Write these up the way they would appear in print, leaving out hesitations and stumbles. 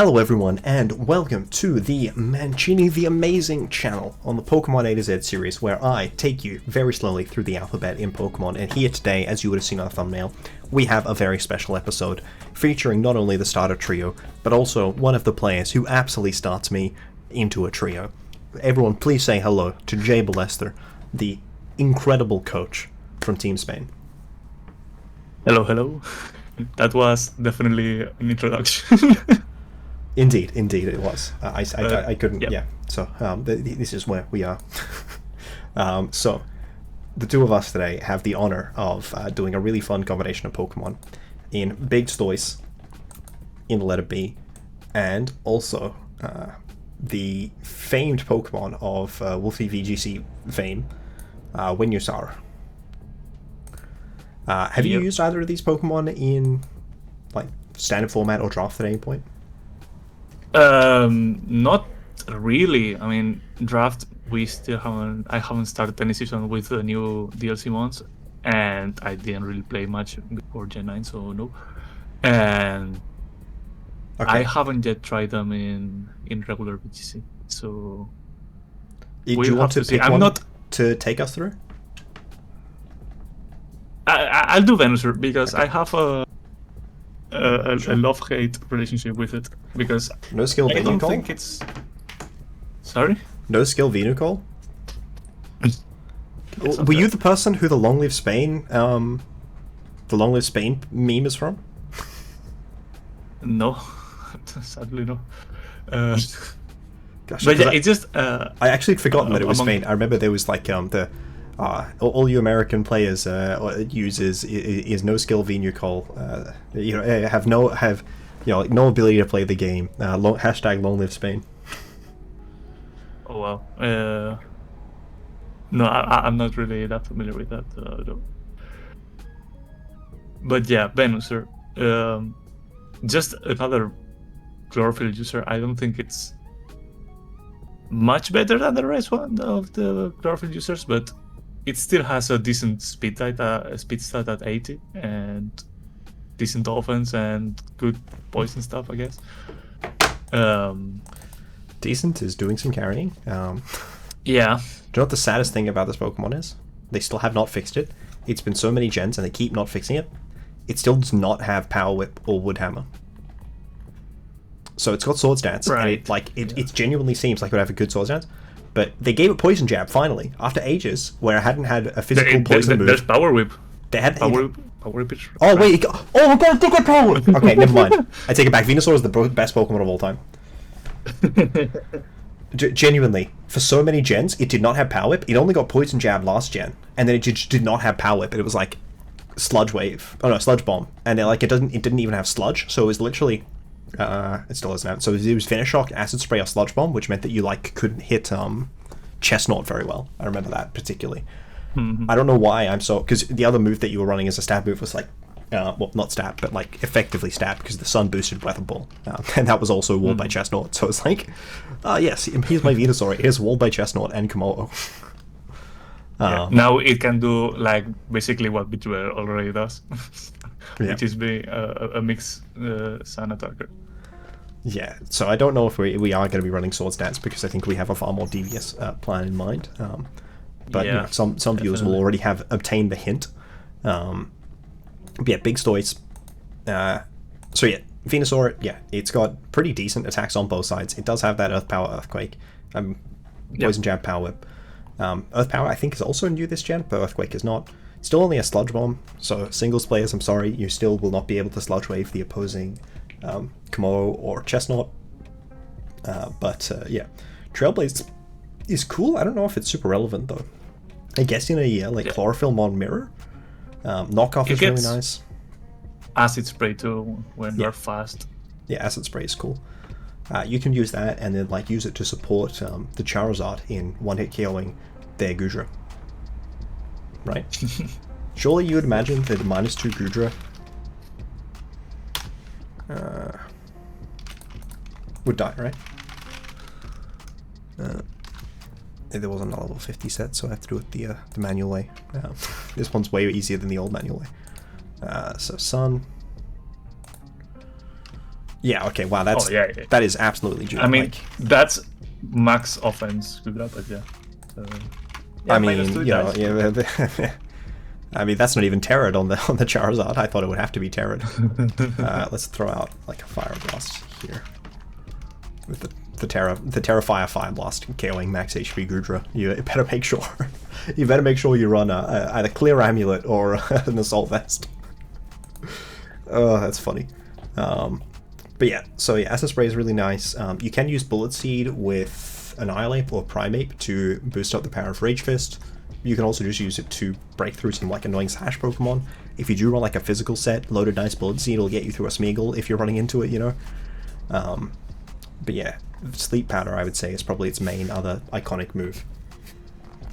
Hello everyone, and welcome to the Mancini the Amazing channel on the Pokemon A to Z series, where I take you very slowly through the alphabet in Pokemon. And here today, as you would have seen on the thumbnail, we have a very special episode featuring not only the starter trio, but also one of the players who absolutely starts me into a trio. Everyone, please say hello to Jayballester, the incredible coach from Team Spain. Hello, hello. That was definitely an introduction. Indeed it was. I couldn't. Yep. Yeah. So this is where we are. So the two of us today have the honor of doing a really fun combination of Pokemon in Blastoise, in the letter B, and also the famed Pokemon of WolfeyVGC fame, Venusaur. Have you used either of these Pokemon in like standard format or draft at any point? Not really. I mean, draft, I haven't started any season with the new DLC ones, and I didn't really play much before Gen 9, so no. And okay. I haven't yet tried them in regular VGC, so do you want to pick one to take us through? I'll do Venusaur because I have a love-hate relationship with it, because no skill I don't think it's... Sorry? No skill Venusaur? Were you the person who the Long Live Spain meme is from? No, sadly no. Gosh, but yeah, it's just... I actually had forgotten that it was Spain. I remember there was like all you American players uses is no skill Venusaur. Have no ability to play the game. Hashtag Long Live Spain. Oh wow. No, I'm not really that familiar with that though. But yeah, Venusaur. Just another chlorophyll user. I don't think it's much better than the rest one of the chlorophyll users, but it still has a decent speed stat at 80, and decent offense and good poison stuff, I guess. Decent is doing some carrying. Yeah. Do you know what the saddest thing about this Pokemon is? They still have not fixed it. It's been so many gens and they keep not fixing it. It still does not have Power Whip or Wood Hammer. So it's got Swords Dance, right? And it genuinely seems like it would have a good Swords Dance. But they gave it Poison Jab finally, after ages, where it hadn't had a physical poison move. There's Power Whip. They had Power Whip. Oh wait! Oh my God! They got Power Whip. Okay, never mind. I take it back. Venusaur is the best Pokemon of all time. Genuinely, for so many gens, it did not have Power Whip. It only got Poison Jab last gen, and then it just did not have Power Whip. And it was like Sludge Wave. Oh no, Sludge Bomb. And it didn't even have Sludge. So it was literally. It still doesn't have. So it was Finish Shock, Acid Spray, or Sludge Bomb, which meant that you couldn't hit Chestnut very well. I remember that particularly. Mm-hmm. I don't know why because the other move that you were running as a stab move was well, not stab, but effectively stab, because the sun boosted Weather Ball, and that was also walled by Chestnut. So it's yes, here's my Venusaur. Here's walled by Chestnut and Komodo. Yeah. Now it can do basically what Betrayal already does, which is be a mixed sun attacker. Yeah, so I don't know if we are going to be running Swords Dance, because I think we have a far more devious plan in mind. But yeah, some viewers will already have obtained the hint. Yeah, Blastoise. So yeah, Venusaur. Yeah, it's got pretty decent attacks on both sides. It does have that Earth Power, Earthquake, Poison Jab, Power Whip. Earth Power, I think, is also new this gen, but Earthquake is not. Still only a Sludge Bomb, so singles players, I'm sorry, you still will not be able to Sludge Wave the opposing Komodo or Chestnut. Yeah, Trailblaze is cool. I don't know if it's super relevant though. I guess in a year like Chlorophyll Mon Mirror, knockoff is really nice. Acid Spray too when you're fast. Yeah, Acid Spray is cool. You can use that and then use it to support the Charizard in one-hit KOing their Goodra. Right? Surely you would imagine that a -2 Goodra would die, right? There wasn't a level 50 set, so I have to do it the manual way. This one's way easier than the old manual way. So Sun. Yeah, okay, wow, that's yeah. that is absolutely true. I mean, that's max offense Kudra, but yeah. I mean, you know, yeah, I mean, that's not even Terrad on the Charizard. I thought it would have to be Terrad. Let's throw out like a Fire Blast here with the Terrafire Fire Blast KOing max HP Gudra. You better make sure you run either Clear Amulet or an Assault Vest. Oh, that's funny. But yeah, so yeah, Acid Spray is really nice. You can use Bullet Seed with Annihilate or Primeape to boost up the power of Rage Fist. You can also just use it to break through some like annoying Sash Pokemon. If you do run like a physical set, Loaded Dice Bullet Seed will get you through a Smeagol if you're running into it, you know. But yeah, Sleep Powder I would say is probably its main other iconic move.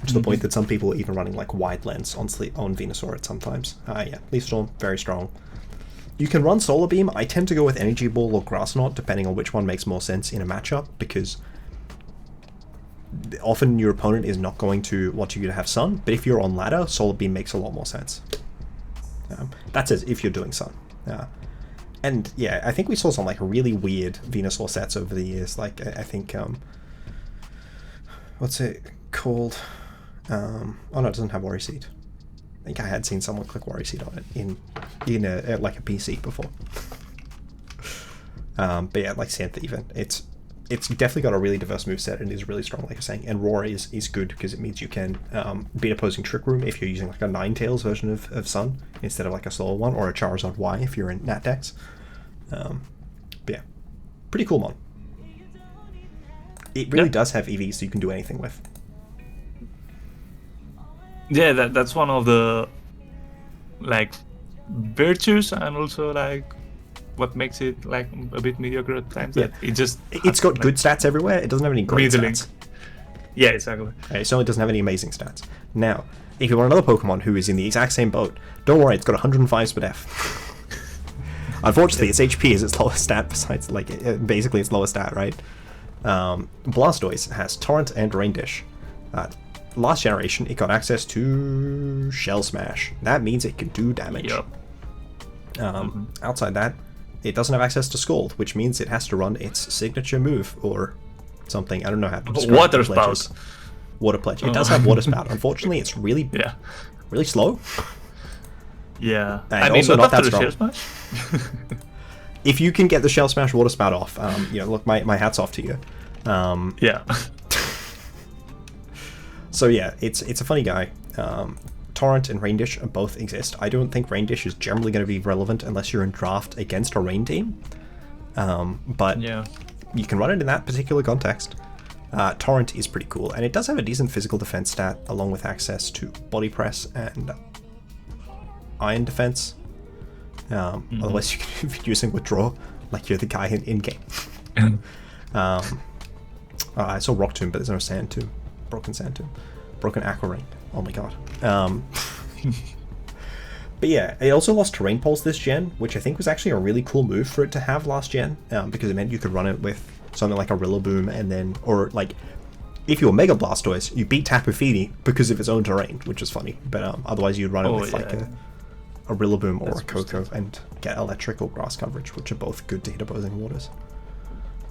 To the point that some people are even running like Wide Lens on Venusaur at sometimes. Yeah, Leaf Storm, very strong. You can run Solar Beam. I tend to go with Energy Ball or Grass Knot, depending on which one makes more sense in a matchup, because often your opponent is not going to want you to have Sun, but if you're on ladder, Solar Beam makes a lot more sense. That's as if you're doing Sun. And yeah, I think we saw some like really weird Venusaur sets over the years. Like I think, what's it called? Oh no, it doesn't have Worry Seed. I think I had seen someone click Worry Seed on it in like a PC before. But yeah, like Sand Thief, it's definitely got a really diverse moveset and is really strong, like you're saying. And Roar is good because it means you can beat opposing Trick Room if you're using like a Ninetales version of Sun instead of like a Solar one, or a Charizard Y if you're in Nat decks. But yeah, pretty cool mon. It really does have EV, so you can do anything with. Yeah, that's one of the like virtues, and also like what makes it like a bit mediocre at times. Yeah. That It's got like, good stats everywhere. It doesn't have any great stats. Yeah, exactly. It certainly doesn't have any amazing stats. Now, if you want another Pokemon who is in the exact same boat, don't worry, it's got 105 SpDef. Unfortunately, its HP is its lowest stat, besides like basically its lowest stat, right? Blastoise has Torrent and Rain Dish. Last generation, it got access to Shell Smash. That means it can do damage. Yep. Outside that, it doesn't have access to Scald, which means it has to run its signature move or something. I don't know how to describe Water Spout. Water Pledge. It does have Water Spout. Unfortunately, it's really slow. Yeah. And I mean, also not that strong. Shell Smash. If you can get the Shell Smash Water Spout off, you know, look, my hat's off to you. Yeah. So yeah, it's a funny guy. Torrent and Rain Dish both exist. I don't think Rain Dish is generally going to be relevant unless you're in draft against a Rain team. But yeah, you can run it in that particular context. Torrent is pretty cool, and it does have a decent physical defense stat, along with access to Body Press and Iron Defense. Otherwise, you can be using Withdraw, like you're the guy in game. I saw Rock Tomb, but there's no Sand Tomb. Broken Sand Tomb. Broken Aqua Rain. Oh my god. But yeah, it also lost Terrain Pulse this gen, which I think was actually a really cool move for it to have last gen, because it meant you could run it with something like a Rillaboom, and then, or like, if you were Mega Blastoise, you beat Tapu Fini because of its own terrain, which is funny, but otherwise you'd run it with like a Rillaboom or a Coco and get Electric or Grass coverage, which are both good to hit opposing waters.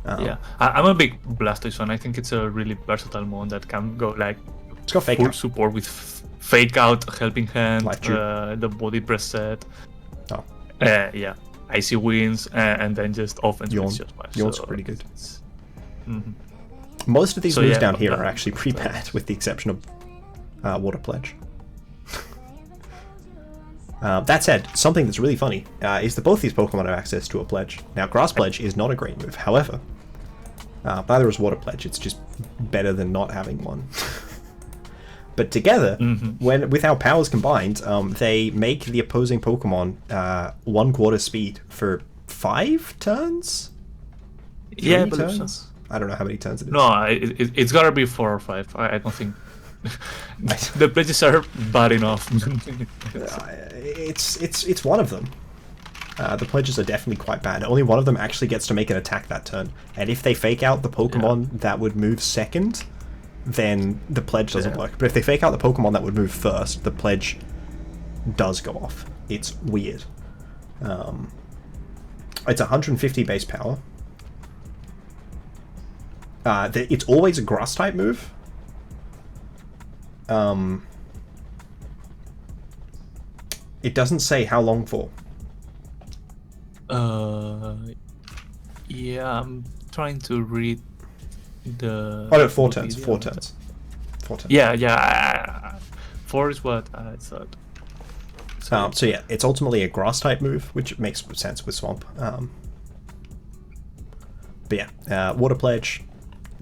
Yeah, I'm a big Blastoise fan. I think it's a really versatile mon that can go like it's got fake full out. support with Fake Out, Helping Hand, the Body Press set. Oh. Yeah, Icy Winds, and then just offense. Yawn's pretty good. Most of these moves down here are actually pretty bad, with the exception of Water Pledge. That said, something that's really funny is that both these Pokemon have access to a Pledge. Now, Grass Pledge is not a great move. However, neither is Water Pledge. It's just better than not having one. But together, with our powers combined, they make the opposing Pokemon 1/4 speed for 5 turns? 3 turns? So. I don't know how many turns it is. No, it's gotta be 4 or 5. I don't think. The pledges are bad enough. It's one of them. The pledges are definitely quite bad. Only one of them actually gets to make an attack that turn, and if they fake out the Pokemon that would move second, then the pledge doesn't work. But if they fake out the Pokemon that would move first, the pledge does go off. It's weird. It's 150 base power. It's always a grass type move. It doesn't say how long for. Yeah, I'm trying to read the. Oh no, 4 turns. 4 turns. 4 turns. Yeah. 4 is what I thought. So yeah, it's ultimately a grass type move, which makes sense with Swamp. But yeah, Water Pledge.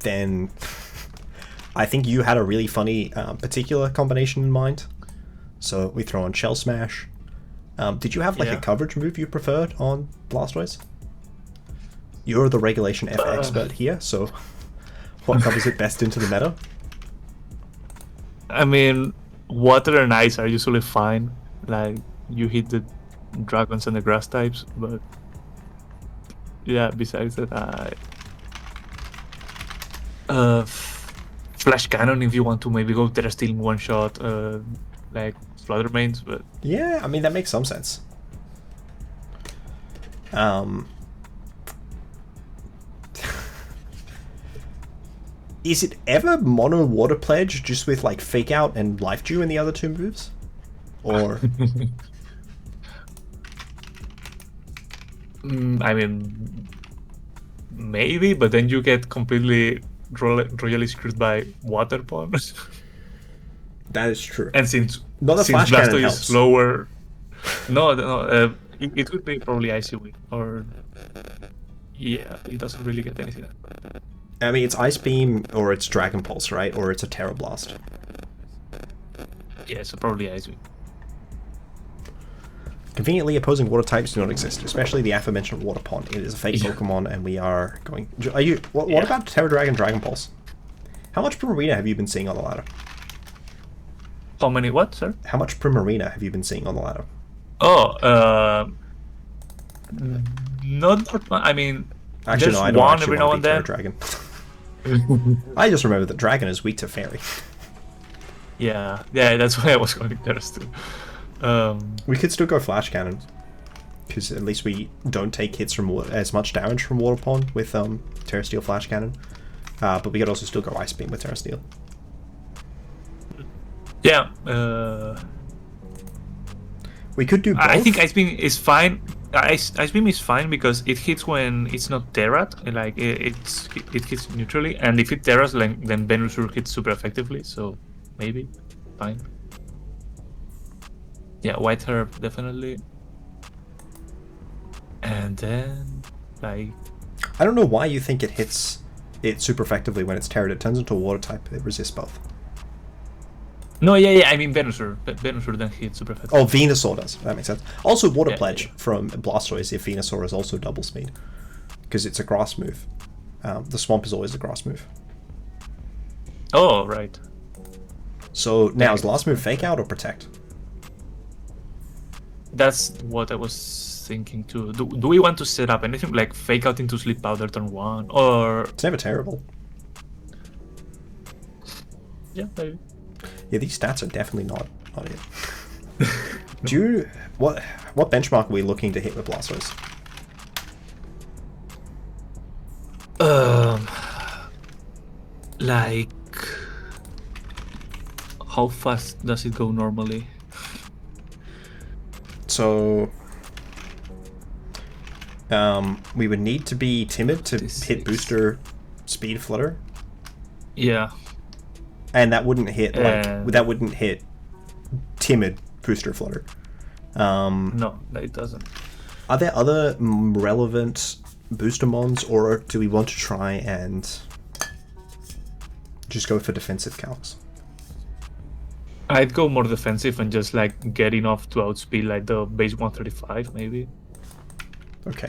Then I think you had a really funny particular combination in mind. So we throw on Shell Smash. Did you have like a coverage move you preferred on Blastoise? You're the Regulation F expert here, so what covers it best into the meta? I mean, water and ice are usually fine. Like, you hit the dragons and the grass types, but yeah, besides that, Flash Cannon if you want to maybe go Terra Steel in one shot, like Flutter Mains, but... Yeah, I mean, that makes some sense. Is it ever mono Water Pledge just with like Fake Out and Life Dew in the other two moves? Or... I mean, maybe, but then you get completely royally screwed by Water Pond. That is true. And since Flash Cannon Blastoise helps. is slower, it would be probably Icy Wind, or yeah, it doesn't really get anything. I mean, it's Ice Beam or it's Dragon Pulse, right? Or it's a Terra Blast. Yeah, so probably Icy Wind. Conveniently, opposing water types do not exist, especially the aforementioned Water Pond. It is a fake Pokemon, and we are going. Are you? What about Terra Dragon, Dragon Pulse? How much Primarina have you been seeing on the ladder? How many? What, sir? How much Primarina have you been seeing on the ladder? Oh, not that much. I mean, actually, no, I don't one actually every now want and to beat then. Terra Dragon. I just remember that Dragon is weak to Fairy. Yeah, that's why I was going Terra Steel. We could still go Flash Cannon, because at least we don't take hits from as much damage from Water Pond with Terra Steel Flash Cannon. But we could also still go Ice Beam with Terra Steel. Yeah. We could do both. I think Ice Beam is fine. Ice Beam is fine because it hits when it's not Terrat, like it hits neutrally, and if it Terras, then Venusaur hits super effectively. So maybe fine. Yeah, White Herb definitely. And then like I don't know why you think it hits it super effectively when it's Terra. It turns into a water type. It resists both. No, yeah. I mean Venusaur. Venusaur then hits super effectively. Oh, Venusaur does. That makes sense. Also, Water Pledge from Blastoise if Venusaur is also double speed, because it's a grass move. The Swamp is always a grass move. Oh, right. So now is last move Fake Out or Protect? That's what I was thinking too. Do we want to set up anything like Fake Out into Sleep Powder turn 1 or? It's never terrible. Yeah, maybe. Yeah, these stats are definitely not it. Do you what benchmark are we looking to hit with Blastoise? Like how fast does it go normally? So we would need to be timid to hit booster speed flutter. Yeah. And that wouldn't hit that wouldn't hit timid booster flutter. No, it doesn't. Are there other relevant booster mons, or do we want to try and just go for defensive calcs? I'd go more defensive and just like get enough to outspeed like the base 135 maybe. Okay.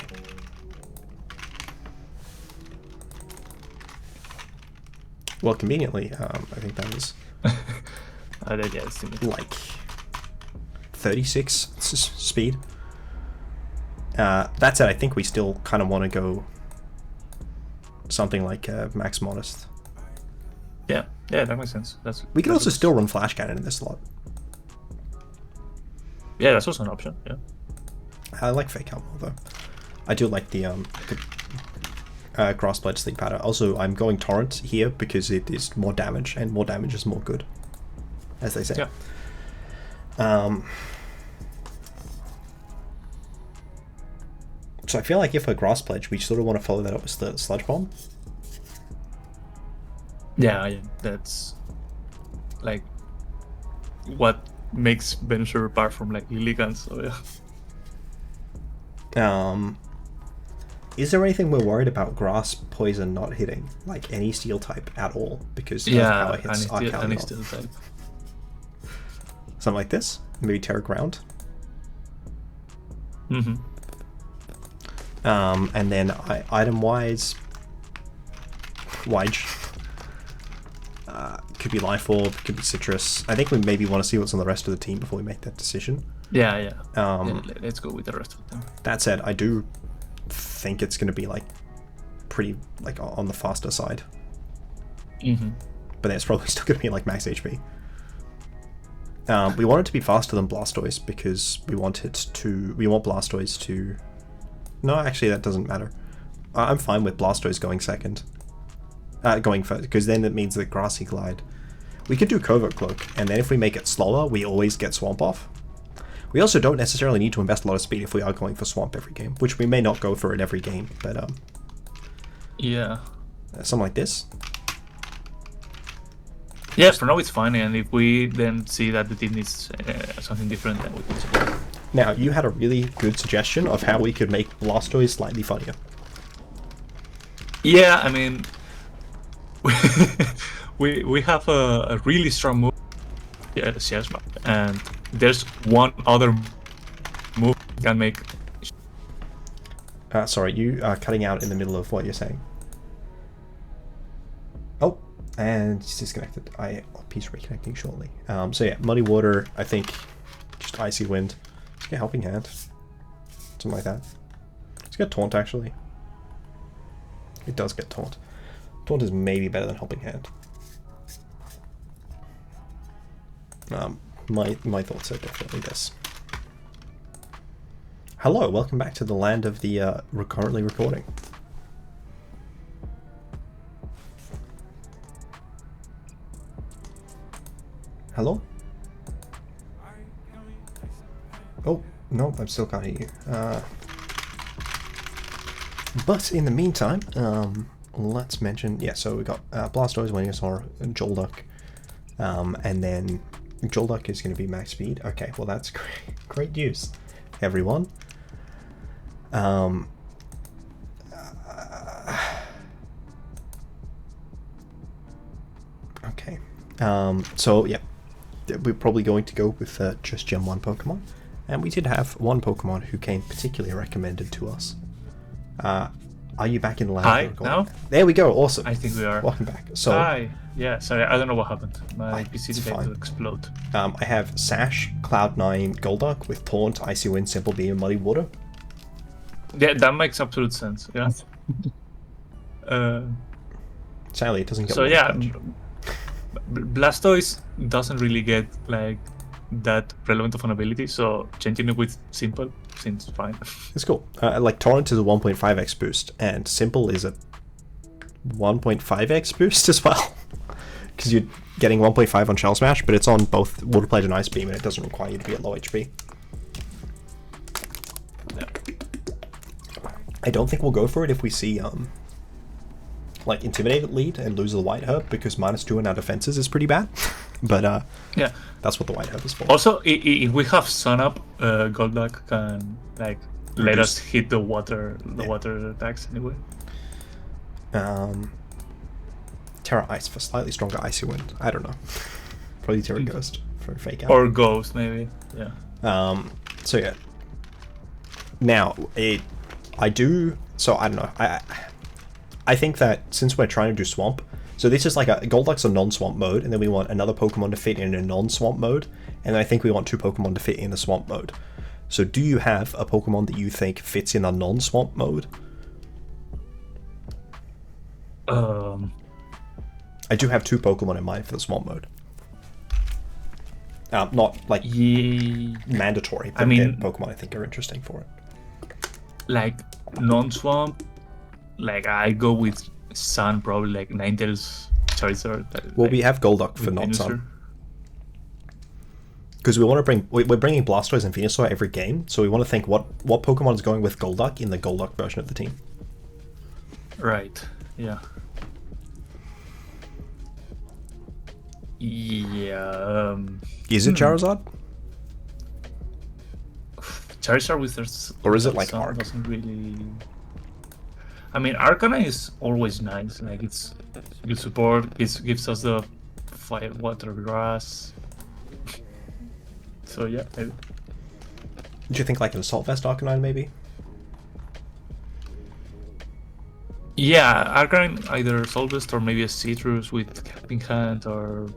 Well, conveniently, I think that was like 36 speed. That said, I think we still kind of want to go something like Max Modest. Yeah, that makes sense. We can also still run Flash Cannon in this slot. Yeah, that's also an option. Yeah. I like Fake Out more though. I do like the Grass Blade Sleep Powder. Also, I'm going Torrent here because it is more damage, and more damage is more good, as they say. Yeah. So I feel like if a Grass Pledge, we sort of want to follow that up with the Sludge Bomb. Yeah, that's like what makes Venusaur apart from like Lilligant, so yeah. Is there anything we're worried about Grass Poison not hitting? Like any Steel type at all? Because Yeah, how it hits any Steel type. Something like this? Maybe Terra Ground? Mm-hmm. And then item-wise, Wage. Could be Life Orb, could be Citrus. I think we maybe want to see what's on the rest of the team before we make that decision. Yeah. Let's go with the rest of them. That said, I do think it's going to be like pretty like on the faster side. Mm-hmm. But then it's probably still going to be like max HP. We want it to be faster than Blastoise because we want Blastoise to... No, actually that doesn't matter. I'm fine with Blastoise going second. Going first, because then it means that Grassy Glide. We could do Covert Cloak, and then if we make it slower, we always get Swamp off. We also don't necessarily need to invest a lot of speed if we are going for Swamp every game, which we may not go for in every game, but yeah. Something like this. Yeah, for now it's fine, and if we then see that the team needs something different, then we can support. Now, you had a really good suggestion of how we could make Blastoise slightly funnier. Yeah, I mean, we have a really strong move, yes, and there's one other move we can make. Sorry, you are cutting out in the middle of what you're saying. Oh, and it's disconnected. He's reconnecting shortly. So yeah, Muddy Water, I think, just Icy Wind. Let's get Helping Hand. Something like that. Let's get Taunt, actually. It does get Taunt. Taunt is maybe better than Helping Hand. My thoughts are definitely this. Hello, welcome back to the land of the currently recording. Hello? Oh, no, I still can't hear you. But in the meantime, let's mention, yeah, so we got Blastoise, Venusaur, and Jolduck. And then Jolduck is going to be max speed. Okay, well that's great news, everyone. Okay. So yeah, we're probably going to go with just Gen 1 Pokemon. And we did have one Pokemon who came particularly recommended to us. Are you back in the lab? Hi, now? There we go, awesome. I think we are. Welcome back. So, hi. Yeah, sorry, I don't know what happened. My PC decided to explode. I have Sash, Cloud9, Golduck with Taunt, Icy Wind, Simple Beam, and Muddy Water. Yeah, that makes absolute sense, yeah. Sadly, it doesn't get so yeah, Blastoise doesn't really get like that relevant of an ability, so changing it with Simple seems fine. It's cool. Like Torrent is a 1.5x boost, and Simple is a 1.5x boost as well. Because you're getting 1.5 on Shell Smash, but it's on both Water Pledge and Ice Beam, and it doesn't require you to be at low HP. Yeah. I don't think we'll go for it if we see like Intimidate lead and lose the White Herb, because -2 in our defenses is pretty bad. But yeah, that's what the White Herb is for. Also, if we have Sun Up, Golduck can like let us hit the water attacks anyway. Terra Ice for slightly stronger Icy Wind. I don't know. Probably Terra Ghost for a fake out. Or Ghost maybe. Yeah. So yeah. Now I don't know. I think that since we're trying to do Swamp, so this is like Golduck's a non-Swamp mode, and then we want another Pokemon to fit in a non-Swamp mode, and then I think we want 2 Pokemon to fit in the Swamp mode. So do you have a Pokemon that you think fits in a non-Swamp mode? I do have 2 Pokemon in mind for the Swamp mode. Not like mandatory, but I mean, Pokemon I think are interesting for it. Like non-swamp, like I go with Sun, probably like Ninetales, Charizard. Well, like, we have Golduck for not Sun. Because we want to we're bringing Blastoise and Venusaur every game, so we want to think what Pokemon is going with Golduck in the Golduck version of the team. Right, yeah. Yeah. Is it Charizard? Charizard with or is it like Sun Arc? doesn't really. I mean, Arcana is always nice. Like it's good support. It gives us the fire, water, grass. So yeah. Maybe. Do you think like an Assault Vest Arcanine maybe? Yeah, Arcanine either Solvest or maybe a Citrus with Helping Hand or.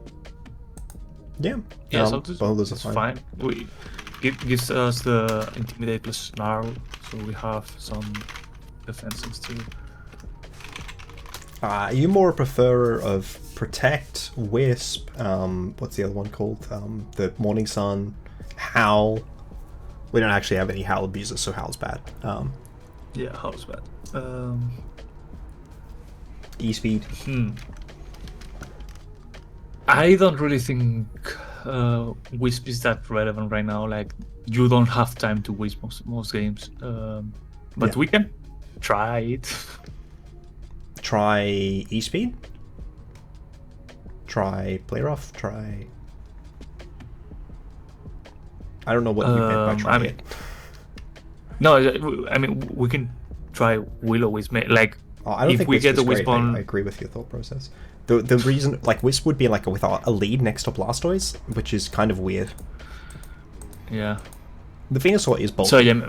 Yeah. Yeah, Solvest both of those is are fine. It gives us the Intimidate plus Snarl, so we have some defenses too. Are you more a preferer of Protect, Wisp, what's the other one called? The Morning Sun, Howl. We don't actually have any Howl abusers, so Howl's bad. Yeah, Howl's bad. E-Speed. I don't really think Wisp is that relevant right now. Like, you don't have time to Wisp most games. But we can try it. Try E-Speed? Try Play Rough? Try... I don't know what you meant by trying it. No, I mean, we can try Will-O-Wisp. Like, I don't if think we Wisp get the is Wisp great. on... I agree with your thought process. The reason, like, Wisp would be like with a lead next to Blastoise, which is kind of weird. Yeah. The Venusaur is bulky. So, yeah.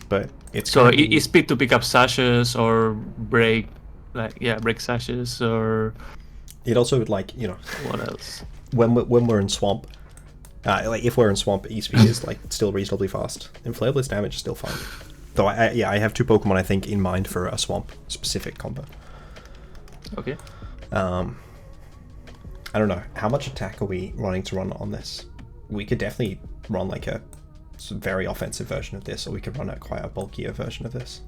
But it's so E-Speed to pick up sashes or break, break sashes or... It also would, like, you know... What else? When we're in Swamp, like, if we're in Swamp, E-Speed is, like, still reasonably fast. Inflatable damage is still fine. Though, I have two Pokemon, I think, in mind for a Swamp-specific combo. Okay. I don't know. How much attack are we running to run on this? We could definitely run, like, a very offensive version of this, or we could run quite a bulkier version of this.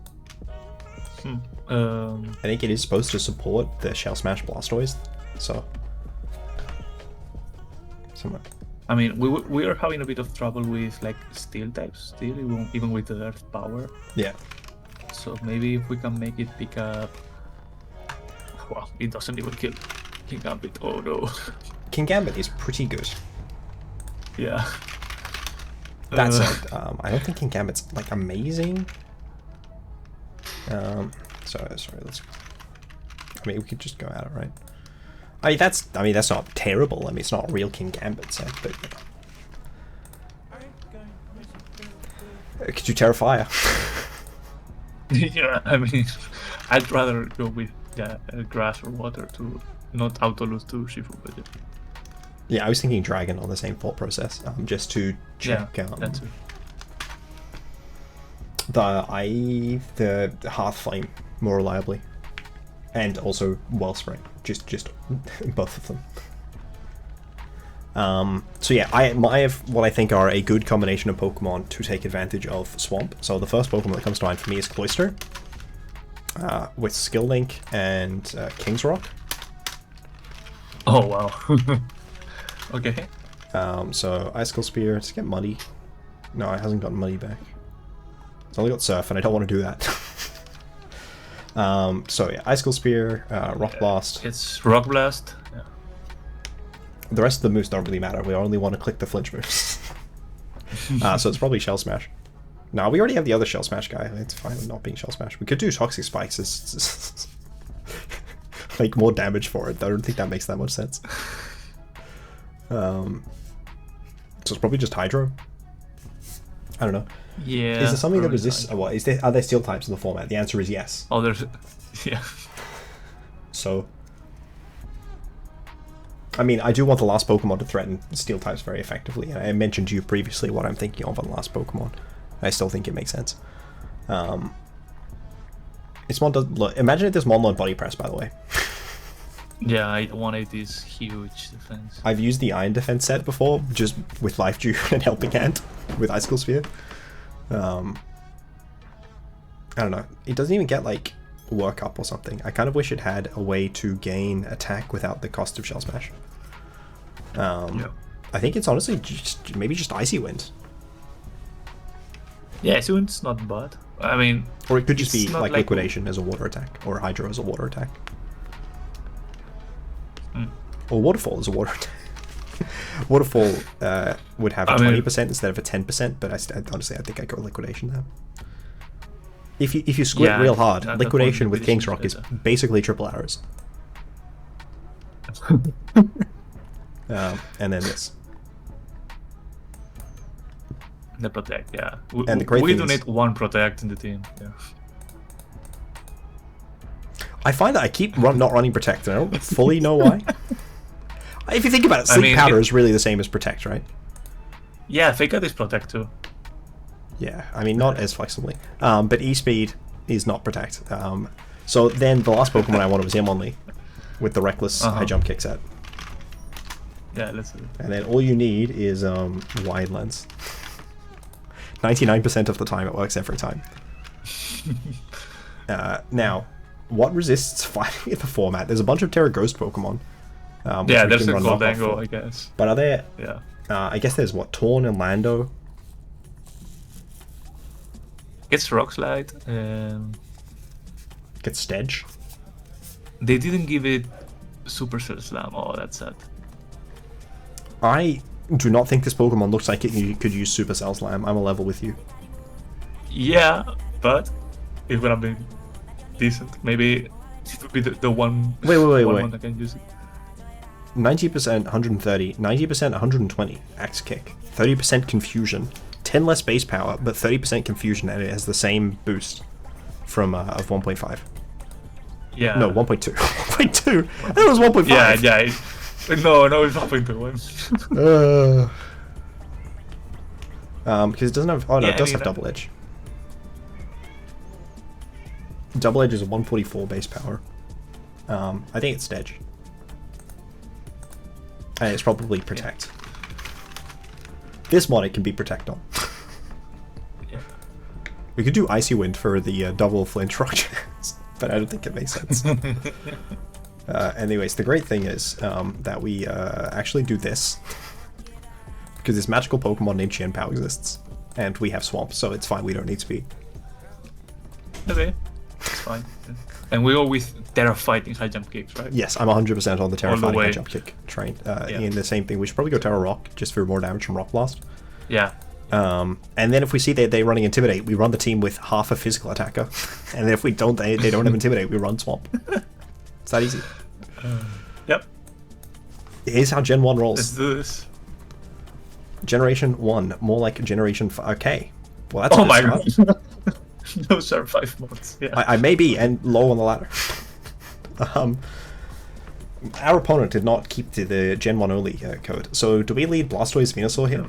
I think it is supposed to support the Shell Smash Blastoise, so... Somewhere. I mean, we are having a bit of trouble with, like, Steel types still, even with the Earth Power. Yeah. So maybe if we can make it pick up... Well, it doesn't even kill King Gambit. Oh no. King Gambit is pretty good. Yeah. That said, I don't think King Gambit's, like, amazing. Sorry, let's... I mean, we could just go at it, right? I mean, that's not terrible. I mean, it's not a real King Gambit set, but... Could you Terrafire? Yeah, I mean, I'd rather go with grass or water to not auto-lose to Shifu, but yeah. Yeah, I was thinking Dragon on the same thought process, just to check that too. the Hearth Flame more reliably, and also Wellspring, just both of them. So yeah, I have what I think are a good combination of Pokemon to take advantage of Swamp. So the first Pokemon that comes to mind for me is Cloyster, with Skill Link and King's Rock. Oh wow. Okay. So Icicle Spear to get Muddy. No, it hasn't gotten Muddy back. It's only got Surf, and I don't want to do that. So yeah, Icicle Spear, Rock Blast. It's Rock Blast. Yeah. The rest of the moves don't really matter. We only want to click the flinch moves. So it's probably Shell Smash. No, we already have the other Shell Smash guy. It's fine with not being Shell Smash. We could do Toxic Spikes. It's make more damage for it. I don't think that makes that much sense. So it's probably just Hydro. I don't know. Yeah. Is there something that resists? What is there? Are there Steel types in the format? The answer is yes. Oh, there's. Yeah. So. I mean, I do want the last Pokemon to threaten Steel types very effectively. I mentioned to you previously what I'm thinking of on the last Pokemon. I still think it makes sense. Ismon does look. Imagine if this Mon Body Press, by the way. Yeah, 180 is huge defense. I've used the Iron Defense set before, just with Life Dew and Helping Hand with Icicle Sphere. I don't know. It doesn't even get like work up or something. I kind of wish it had a way to gain attack without the cost of Shell Smash. Yeah. I think it's honestly maybe just Icy Wind. Yeah, so it's not bad. I mean, Or it could just be not like Liquidation as a water attack, or Hydro as a water attack. Or Waterfall as a water attack. Waterfall would have a 20% instead of a 10%, but honestly I think I'd go Liquidation there. If you squint real hard, Liquidation with King's Rock is basically triple arrows. And then this. The protect, yeah. And the great we thing do is, need one protect in the team. Yeah. I find that I keep not running Protect, and I don't fully know why. If you think about it, Sleep Powder is really the same as Protect, right? Yeah, Fake Out is Protect too. Yeah, I mean, not as flexibly. But E-Speed is not Protect. So then the last Pokemon I wanted was Hitmonlee, with the Reckless high jump kick set. Yeah, let's see. And then all you need is Wide Lens. 99% of the time, it works every time. Now, what resists fighting in the format? There's a bunch of Terra Ghost Pokemon. Yeah, there's a Goldango, I guess. But are there... Yeah. I guess there's, what, Torn and Lando? It's Rock Slide, and... Gets Stedge. They didn't give it Supercell Slam. Oh, that's sad. I do not think this Pokemon looks like it could use Supercell Slam. I'm a level with you. Yeah, but it would have been decent. Maybe it would be the one. Wait. One that can use it. 90%, 130, 90%, 120 Axe Kick, 30% Confusion, 10 less base power, but 30% Confusion, and it has the same boost from of 1.5. Yeah. No, 1.2. 1.2. I thought it was 1.5. Yeah. No, it's 1.2. Because it doesn't have. Oh no, it does have Double Edge. Double Edge is a 144 base power. I think it's Stedge. And it's probably Protect. This mod it can be Protect on. Yeah. We could do Icy Wind for the double flinch rock chance, but I don't think it makes sense. Anyways, the great thing is that we actually do this because this magical Pokemon named Qianpao exists, and we have Swamp, so it's fine. We don't need Speed. Okay, it's fine. And we always Terra Fighting high jump kicks, right? Yes, I'm 100% on the Terra Fighting high jump kick train. In the same thing, we should probably go Terra Rock just for more damage from Rock Blast. Yeah. And then if we see they're running Intimidate, we run the team with half a physical attacker, and then if we don't, they don't have Intimidate, we run Swamp. It's that easy. Yep. Here's how Gen 1 rolls. Let's do this. Generation 1, more like Generation 5. Okay. Well, that's oh my god. Those are 5 months. Yeah. I may be and low on the ladder. Our opponent did not keep to the Gen 1 only code. So do we lead Blastoise Venusaur here?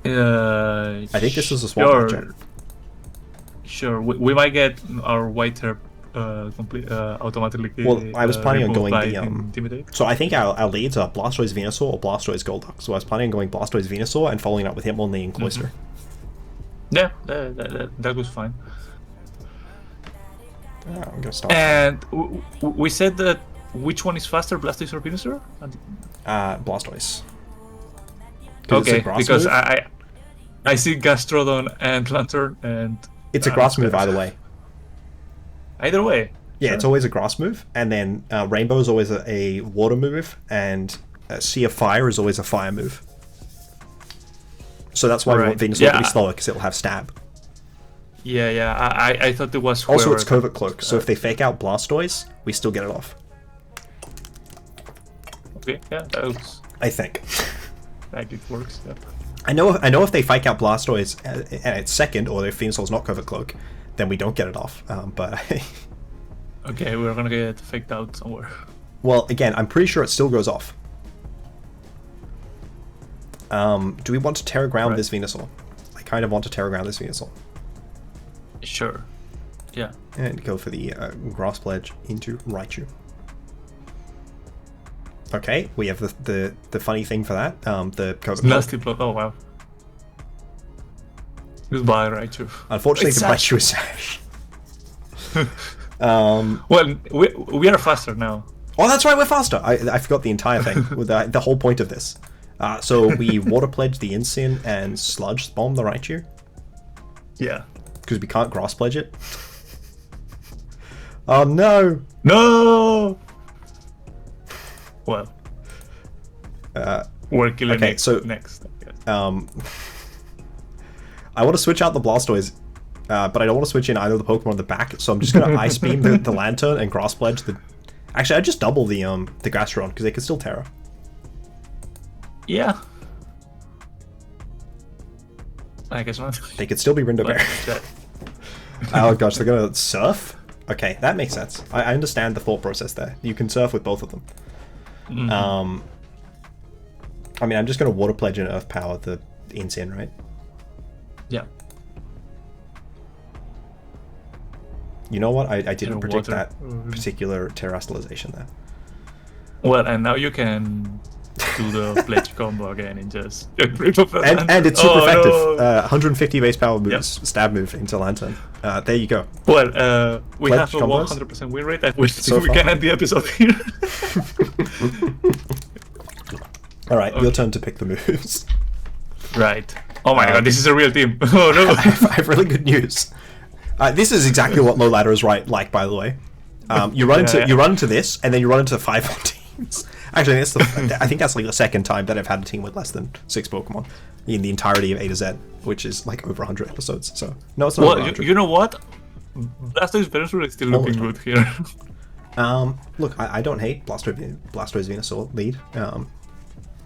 I think this is a swamp matchup. Sure. We might get our white hair automatically. Well, I was planning on going the Intimidate. So I think our leads are Blastoise Venusaur or Blastoise Golduck. So I was planning on going Blastoise Venusaur and following up with Hitmonlee and Cloyster. Yeah, that was fine. I'm gonna stop. And we said that which one is faster, Blastoise or Venusaur? Blastoise. Okay, because I see Gastrodon and Lantern, and it's a grass move either way. Either way. Yeah, it's always a grass move, and then Rainbow is always a water move, and Sea of Fire is always a fire move. So that's why we want Venusaur to be slower, because it'll have stab. Yeah, I thought it was. Also, it's Covert Cloak, so if they fake out Blastoise, we still get it off. Okay, yeah, that was. I think. Like it works. Yeah. I know if they fake out Blastoise and it's second, or if Venusaur's not Covert Cloak, then we don't get it off. But okay, we're gonna get it faked out somewhere. Well, again, I'm pretty sure it still goes off. Do we want to Terra Ground this Venusaur? I kind of want to Terra Ground this Venusaur. Sure. Yeah. And go for the Grass Pledge into Raichu. Okay, we have the funny thing for that. The Nasty Blow. Oh wow. Goodbye, Raichu. Unfortunately, It's the Raichu is Sash. Well, we are faster now. Oh, that's right, we're faster. I forgot the entire thing, with the whole point of this. So we Water Pledge the Incin and Sludge Bomb the Raichu. Yeah. Because we can't Grass Pledge it. Oh no! No! Well. We're killing okay, it so, next. I want to switch out the Blastoise, but I don't want to switch in either of the Pokemon on the back, so I'm just going to Ice Beam the Lantern and Grass Pledge the... Actually, I'd just double the Gastrodon, because they could still Terra. Yeah. I guess not. They could still be Rindo Bear. Oh gosh, they're going to Surf? Okay, that makes sense. I understand the thought process there. You can Surf with both of them. Mm-hmm. I mean, I'm just going to Water Pledge and Earth Power the Incin, right? Yeah. You know what? I didn't predict water. that particular Terrestrialization there. Well, and now you can do the pledge combo again and just get rid of it. And it's super effective. No. 150 base power moves, Yep. Stab move into Lantern. There you go. Well, we Pledge have a combos? 100% win rate. I wish So we far. can end the episode here. Alright, your turn to pick the moves. Right. Oh my god, this is a real team. Oh no. I have really good news. This is exactly what low ladder is like, by the way. You run into this, and then you run into 5 more teams. Actually, I think that's like the second time that I've had a team with less than 6 Pokemon in the entirety of A to Z, which is like over 100 episodes. So no, it's not. Well, you know what? Blastoise Venusaur is still looking good here. Look, I don't hate Blastoise Venusaur lead.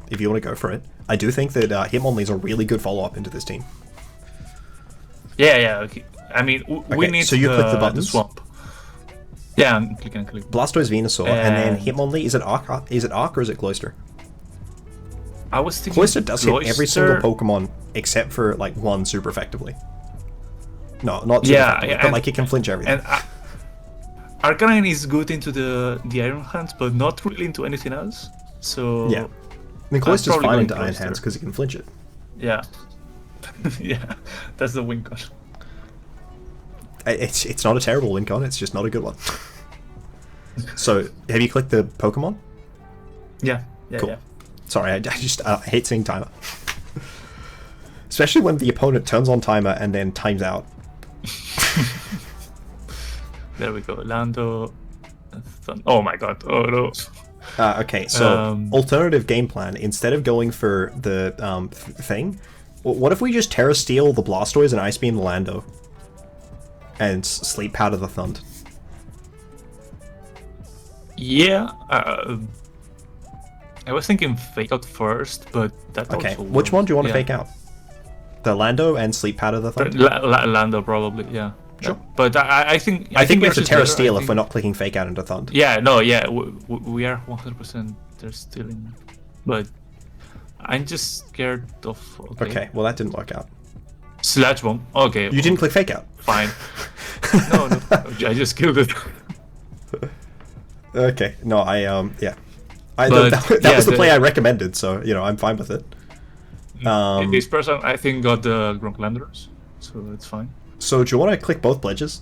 If you want to go for it, I do think that Hitmonlee is a really good follow-up into this team. Yeah. Okay. I mean, we need so you click the buttons? swamp. Yeah, I'm clicking. Blastoise Venusaur, and then Hitmonlee. Is it Arc? Is it Arc or is it Cloyster? I was thinking Cloyster does hit every single Cloyster- Pokemon except for like one super effectively. No, not super Yeah, effectively, yeah, but and- like it can flinch everything. And Arcremie is good into the Iron Hands, but not really into anything else. So Yeah. I mean, Cloyster's probably fine going into Iron Cloyster. Hands because it can flinch it. Yeah. Yeah, that's the win con. It's not a terrible win con, it's just not a good one. So, have you clicked the Pokemon? Yeah. Cool. Yeah. Sorry, I just hate seeing timer. Especially when the opponent turns on timer and then times out. There we go. Lando. Oh my god. Oh no. Okay, so alternative game plan. Instead of going for the thing, what if we just Terra Steel the Blastoise and Ice Beam the Lando? And Sleep Powder the Thund? Yeah. I was thinking Fake Out first, but that Okay, also which one do you want to yeah. fake out? The Lando and Sleep Powder the Thund? Lando probably, yeah. Sure. But I think I think we have to versus Terra better, Steel I if think- we're not clicking Fake Out into Thund. Yeah, no, yeah, we are 100% Terra Stealing, but I'm just scared of. Okay, well that didn't work out. Sludge Bomb. Okay. You didn't click Fake Out. Fine. No, I just killed it. Okay, no, yeah. But, that yeah, was the play I recommended, so you know I'm fine with it. This person, I think, got the Gronklanders, so it's fine. So do you want to click both pledges?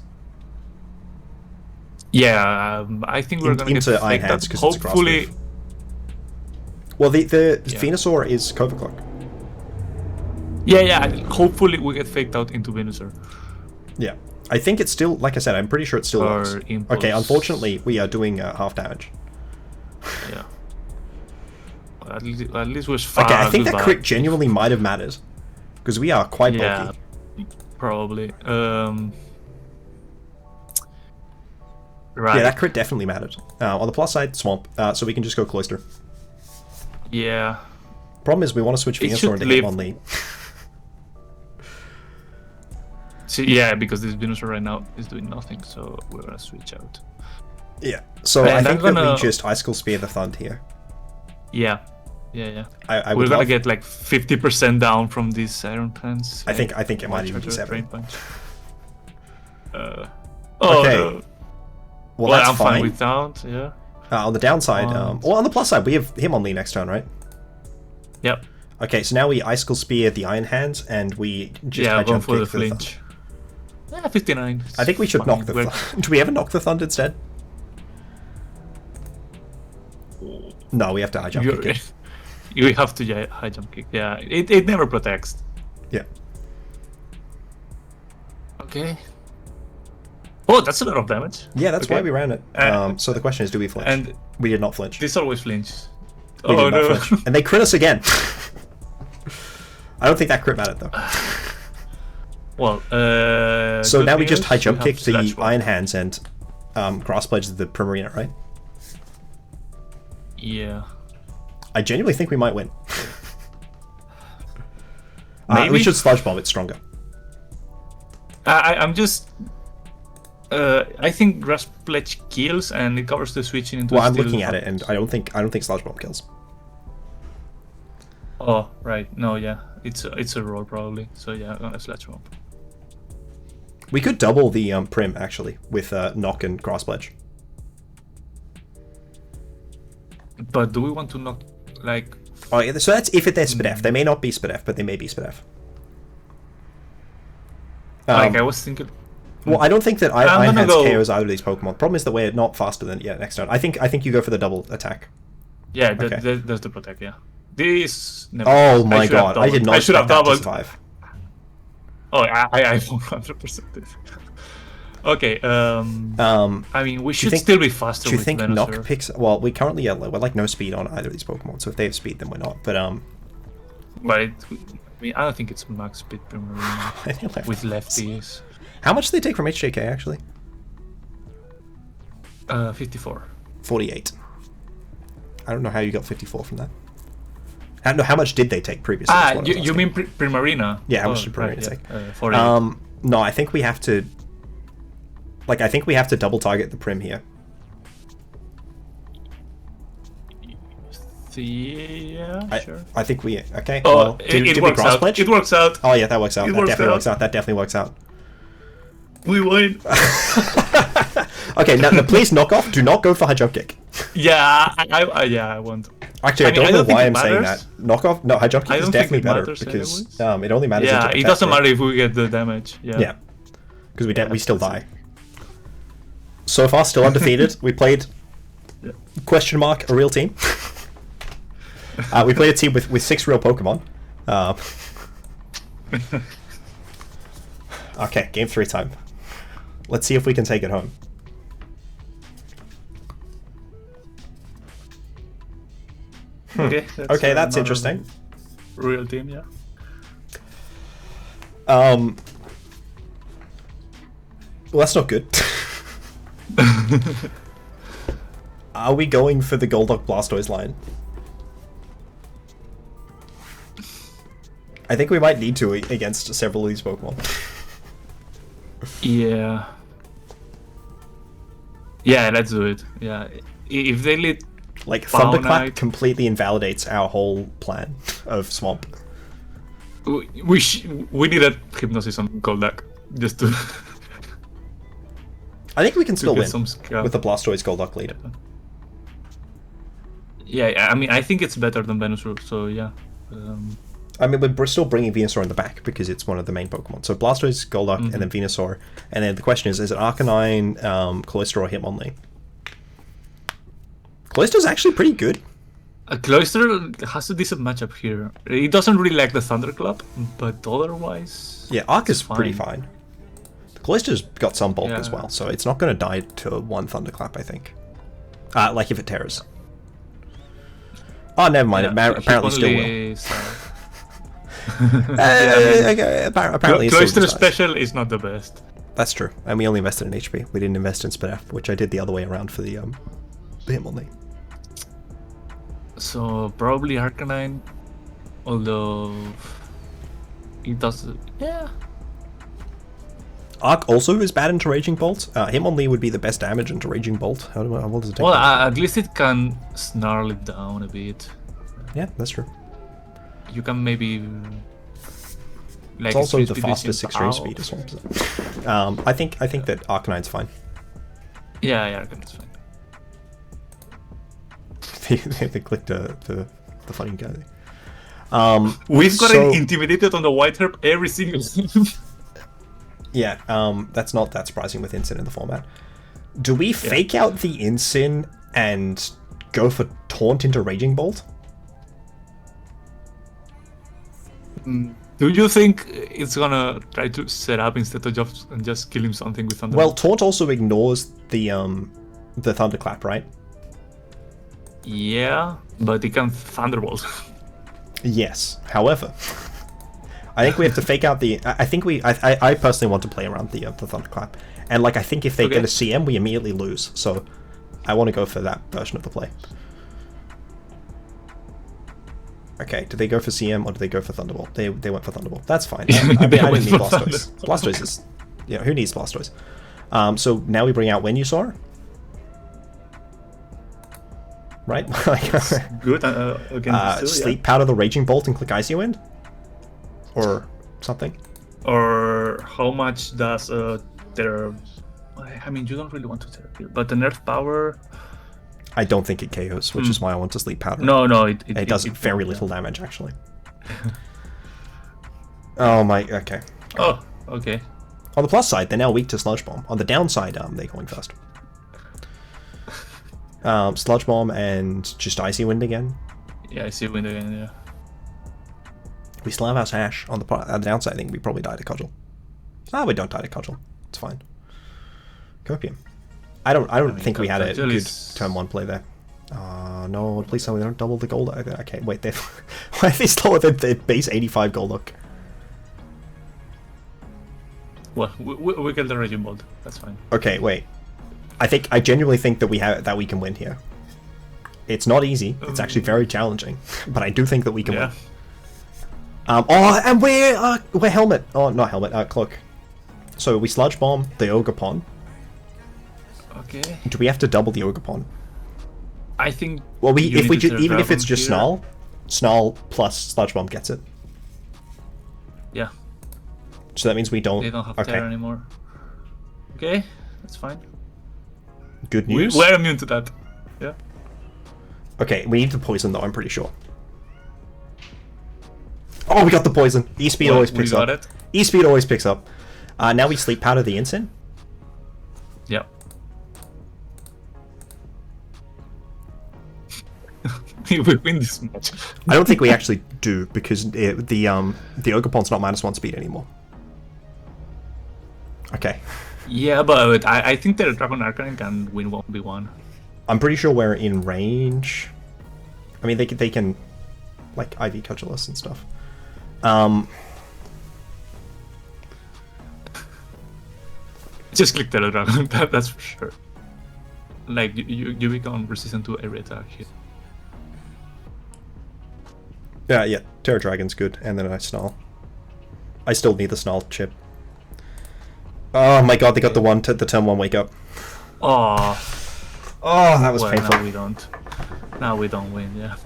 Yeah, I think we're gonna into get Iron faked Hands out. 'cause it's a cross Hopefully, move. Well, the Yeah. Venusaur is Covert Clock. yeah. Hopefully, we get faked out into Venusaur. Yeah, I think it's still, like I said, I'm pretty sure it still Or works. Impulse. Okay, unfortunately, we are doing half damage. Yeah. Well, at least we're fine. Okay, I think that crit genuinely might have mattered because we are quite Yeah, bulky. probably. Right. Yeah, that crit definitely mattered. On the plus side, Swamp, so we can just go Cloyster. Yeah. Problem is, we want to switch It Venusaur should into live. Hitmonlee. So, yeah, because this Venusaur right now is doing nothing, so we're gonna switch out. Yeah, so And I I'm think that gonna- we just Icicle Spear the Thund here. Yeah. I We're would gonna love... get like 50% down from these Iron Hands. I think it might even be Charger, 7. Drain Punch. Oh Okay. no. Well, that's I'm fine fine. without, yeah. On the downside, well, on the plus side, we have him on Lee next turn, right? Yep. Okay, so now we Icicle Spear the Iron Hands, and we just high going jump for the kick for the flinch. Yeah, 59. I think we should knock the Do we ever knock the Thunder instead? No, we have to high jump kick it. You have to high jump kick. Yeah, it never protects. Yeah. Okay. Oh, that's a lot of damage. Yeah, that's why we ran it. So the question is, do we flinch? And we did not flinch. this always flinch. We Oh did not no! flinch. And they crit us again. I don't think that crit mattered though. Well, so now we just high jump kick the Slash Iron Hands and Grass Pledge the Primarina, right? Yeah. I genuinely think we might win. Maybe. We should Sludge Bomb it stronger. I'm just. I think Grass Pledge kills and it covers the switching into. Well, I'm looking at it and I don't think Sludge Bomb kills. Oh right, no, yeah, it's a roll probably. So yeah, I'm gonna Sludge Bomb. We could double the Prim actually with Knock and Grass Pledge. But do we want to knock like? Oh yeah, so that's if they're Spadef. They may not be Spadef, but they may be Spadef. Like I was thinking. Well, I don't think that Iron Hands go... KOs either of these Pokemon. Problem is that we're not faster than next turn. I think you go for the double attack. Yeah, that's the protect. Yeah. This. Never Oh my god! I did not. I should have doubled. doubled. Oh, I 100% did. Okay. I mean, we should still be faster. Do you think Venusaur. Knock picks? Well, we currently we're like no speed on either of these Pokemon. So if they have speed, then we're not. But I mean, I don't think it's max speed Primarina with lefties. How much do they take from HJK actually? 54. 48. I don't know how you got 54 from that. I don't know how much did they take previously. You mean Primarina? Yeah, how much did Primarina take? 48. No, I think we have to. Like, I think we have to double target the Prim here. Yeah, sure. I think we. Okay. Oh, well, it works out. Pledge? It works out. Oh yeah, that works out. That definitely works out. That definitely works out. We win. Okay, now please knock off. Do not go for high jump kick. Yeah, I want. Actually, I don't know why I'm saying that. Knock off. No, high jump kick is definitely better because it only matters. Yeah, it doesn't matter if we get the damage. Yeah. Because we still die. So far, still undefeated. We played question mark a real team. We played a team with 6 real Pokemon. Okay, game 3 time. Let's see if we can take it home. Okay, that's interesting. Real team, yeah. Well, that's not good. Are we going for the Golduck Blastoise line? I think we might need to against several of these Pokemon. Yeah. Yeah, let's do it. Yeah. If they lead like Thunderclap completely invalidates our whole plan of Swamp. We need a Hypnosis on Golduck just to. I think we can still win with the Blastoise Golduck lead. Yeah, I mean, I think it's better than Venusaur, so yeah. I mean, we're still bringing Venusaur in the back because it's one of the main Pokemon. So Blastoise, Golduck, and then Venusaur. And then the question is it Arcanine, Cloyster, or Hitmonlee? Cloyster's actually pretty good. Cloyster has a decent matchup here. It doesn't really like the Thunderclap, but otherwise... Yeah, Arc is pretty fine. Cloyster's got some bulk as well, so it's not going to die to one Thunderclap, I think. Like if it tears. Oh, never mind. It apparently still will. Apparently Cloyster special is not the best. That's true. And we only invested in HP. We didn't invest in Spadef, which I did the other way around for the Hitmonlee. So probably Arcanine, although it does. Yeah. Arc also is bad into Raging Bolt. Hitmonlee would be the best damage into Raging Bolt. What does it take? Well, at least it can snarl it down a bit. Yeah, that's true. You can maybe. It's Like also the fastest extreme speed as well. I think that Arcanine's fine. Yeah, Arcanine's fine. They clicked the funny guy. We've gotten intimidated on the White Herb every single time. Yeah, that's not that surprising with Incin in the format. Do we fake out the Incin and go for Taunt into Raging Bolt? Do you think it's gonna try to set up instead of just kill him something with Thunder? Well, Taunt also ignores the Thunderclap, right? Yeah, but it can Thunderbolt. Yes. However, I think we have to fake out the. I personally want to play around the Thunderclap, and like I think if they get a CM, we immediately lose. So I want to go for that version of the play. Okay, do they go for CM or do they go for Thunderbolt? They went for Thunderbolt. That's fine. I didn't need Blastoise. Blastoise is, who needs Blastoise? So now we bring out Venusaur. Right? Good. Sleep Powder the Raging Bolt and click Icy Wind? Or something? Or how much does their... I mean, you don't really want to therapy, but the Nerf Power... I don't think it KOs, which is why I want to Sleep Powder. No, it does very little damage, actually. Oh my, okay. Oh, okay. On the plus side, they're now weak to Sludge Bomb. On the downside, they're going first. Sludge Bomb and just Icy Wind again. Yeah, Icy Wind again, yeah. We still have our Sash. On the downside, I think we probably die to Cudgel. We don't die to Cudgel. It's fine. Copium. I don't think we had a good turn 1 play there. No, please tell me they don't double the gold. Okay, wait, why are they slower than their base 85 gold look? Well, we get the Raging Bolt. That's fine. Okay, wait. I genuinely think that we can win here. It's not easy. It's actually very challenging, but I do think that we can win. And we're Helmet. Oh, not Helmet. Cloak. So we Sludge Bomb the Ogerpon. Okay. Do we have to double the Ogerpon? I think. Well, even if it's just Snarl plus Sludge Bomb gets it. Yeah. So that means we don't. They don't have Terror anymore. Okay, that's fine. Good news. We're immune to that. Yeah. Okay, we need the poison though. I'm pretty sure. Oh, we got the poison. E-Speed always picks up. E-Speed always picks up. Now we Sleep Powder the Incin. Yep. We win this match. I don't think we actually do because the Ogerpon's not -1 speed anymore. Okay. Yeah, but I think the Dragon Arcanine can win 1v1. I'm pretty sure we're in range. I mean, they can like IV Cudgel us and stuff. Just click Terror Dragon. That's for sure. Like you become resistant to every attack here. Yeah, Terror Dragon's good, and then I Snarl. I still need the Snarl chip. Oh my god, they got the turn 1 wake up. Oh, that was painful. Now we don't. Now we don't win, yeah.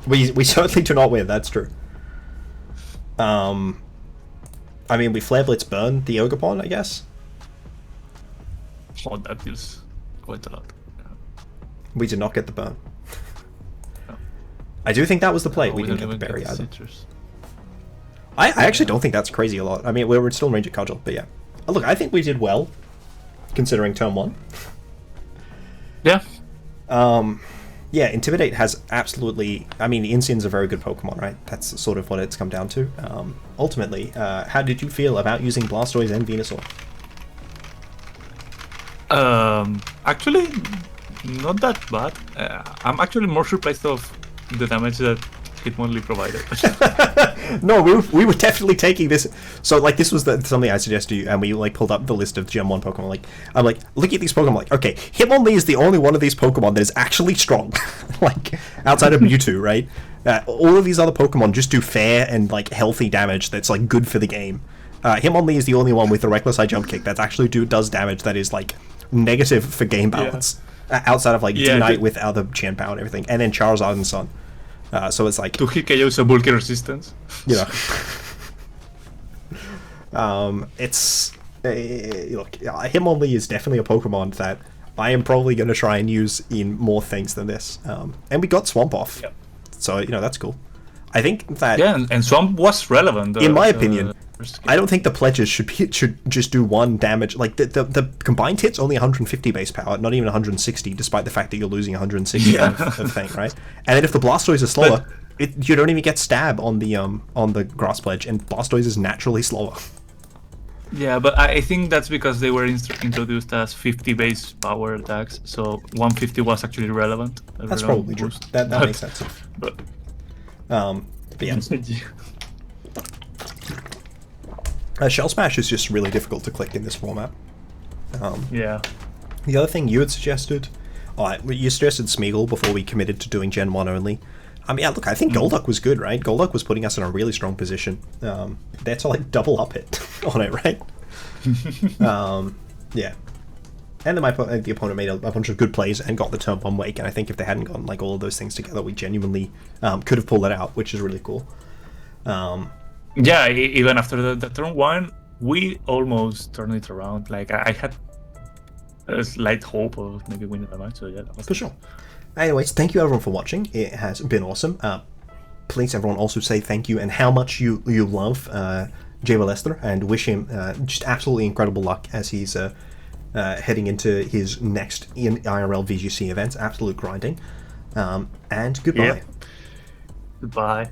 we certainly do not win, that's true. I mean, we Flare Blitz burn the Ogerpon, I guess. Oh, that deals quite a lot. We did not get the burn. I do think that was the play. No, we didn't get the berry either. Citrus. I actually don't think that's crazy a lot. I mean, we're still in range of Cudgel, but yeah. Look, I think we did well, considering turn 1. Yeah. Yeah, Intimidate has absolutely... I mean, Incin's a very good Pokemon, right? That's sort of what it's come down to. Ultimately, how did you feel about using Blastoise and Venusaur? Actually, not that bad. I'm actually more surprised of the damage that Hitmonlee provided. No, we were definitely taking this. So like this was something I suggested to you, and we like pulled up the list of Gen 1 Pokemon. I'm like, look at these Pokemon. Like, okay, Hitmonlee is the only one of these Pokemon that is actually strong. Like outside of Mewtwo, right? All of these other Pokemon just do fair and like healthy damage that's like good for the game. Hitmonlee is the only one with the reckless high jump kick that's actually does damage that is like negative for game balance. Yeah. Outside of like D-Knight with other Chen Power and everything, and then Charizard and Sun. So it's like... To hit KO's a bulky resistance. You know. It's... look, Hitmonlee is definitely a Pokemon that I am probably going to try and use in more things than this. And we got Swamp off. Yep. So, you know, that's cool. I think that and Swamp was relevant. in my opinion, I don't think the pledges should just do 1 damage. Like the combined hit's only 150 base power, not even 160, despite the fact that you're losing 160 of thing, right? And then if the Blastoise is slower, you don't even get stab on the grass pledge, and Blastoise is naturally slower. Yeah, but I think that's because they were introduced as 50 base power attacks, so 150 was actually relevant. That's probably true. That makes sense. But yeah. Shell Smash is just really difficult to click in this format. Yeah. The other thing you had suggested, you suggested Smeagol before we committed to doing Gen 1 only. I mean, yeah, look, I think Golduck was good, right? Golduck was putting us in a really strong position. They had to, like, double up it on it, right? Yeah. And then the opponent made a bunch of good plays and got the turn 1 wake, and I think if they hadn't gotten, like, all of those things together, we genuinely could have pulled it out, which is really cool. Yeah, even after the turn 1, we almost turned it around. Like, I had a slight hope of maybe winning the match, so yeah, that was for sure. Anyways, thank you everyone for watching. It has been awesome. Please, everyone, also say thank you and how much you love Jayballester, and wish him just absolutely incredible luck as he's heading into his next IRL VGC events. Absolute grinding. And goodbye. Yep. Goodbye.